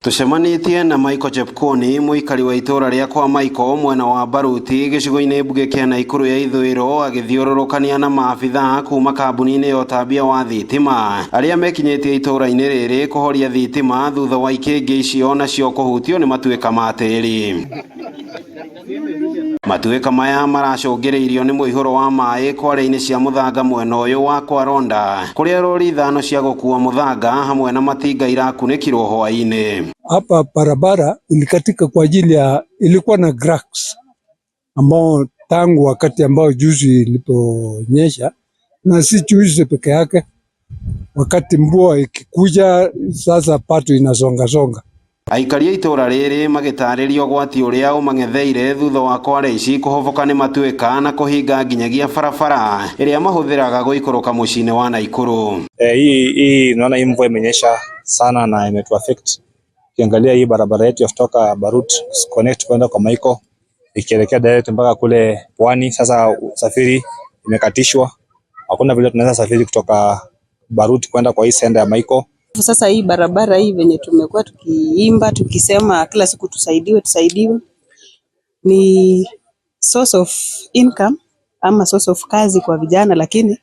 Tucemanitie na Michael Chepkoni muikari wa itora ria kwa Michael mwena wa Baruti gicigo-ini mbuge kia Naikuru ya ithwiro agithiururukania na maabitha kuma kambuni-ini ya utabia wa thitima aria mekinyitie itora-ini riri kuhoria thitima thutha wa ikingi icio nacio kuhutio ni matuika ma tiri. Matuika maya maracungiriirio ni muihuro wa mai kware-ini cia muthanga mwena uyu wa kwa Ronda kuria rori ithano cia gukua muthanga hamwe na matinga irakunikirwo hwa-ini. Hapa barabara ilikatika kwa ajili ya ilikuwa na cracks ambao tangu wakati ambao juzi iliponyesha, na si juzi peke yake, wakati mvua ikikuja sasa pato inasonga. Aikari itora riri magitaririo gwati uria umangetheire thutha wa kware ici kuhoboka ni matuika na kuhinga nginyagia barabara iria mahuthiraga guikuruka mucii-ini wa Naikuru. Hii naona hii mvua imenyesha sana na imetu affect. Ukiangalia hii barabara yetu ya kutoka Barut connect kwenda kwa Michael ikielekea direct mpaka kule Pwani, sasa usafiri imekatishwa. Hakuna vile tunaweza safiri kutoka Barut kwenda kwa hii senda ya Michael. Sasa hii barabara hii venye tumekuwa tukiimba tukisema kila siku tusaidiwe, ni source of income ama source of kazi kwa vijana, lakini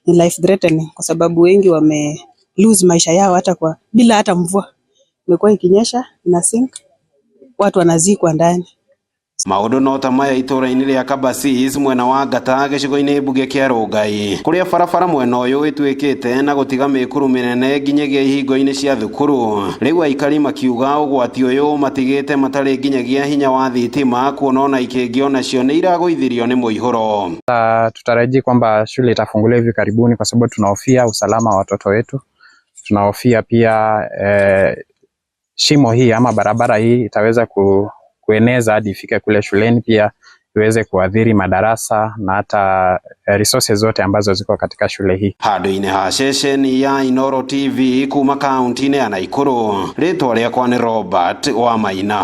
ni life threatening kwa sababu wengi wame lose maisha yao hata kwa bila hata mvua imekuwa ikinyesha na sink, watu wanazikwa ndani. Maundu no ta maya itora-ini ria Kabasis mwena wa Ngata gicigo-ini mbuge kia Rongai kuria barabara mwena uyu itwikite na gutiga mikuru minene nginyagia ihingo-ini cia thukuru. Riu aikari makiuga ugwati uyu matigite matari nginyagia hinya wa thitima kuona ona ikingi onacio ni iraguithirio ni muihuro. Tutarajia kwamba shule itafunguliwa hivi karibuni kwa sababu tunahofia usalama wa watoto wetu. Tunahofia pia shimo hii ama barabara hii itaweza kueneza hadi ifike kule shuleni, pia iweze kuadhiri madarasa na hata resources zote ambazo ziko katika shule hii. Handu-ini ha ceceni ya Inooro TV kuma kaunti-ini ya Naikuru, ritwa riakwa ni Robert Wamaina.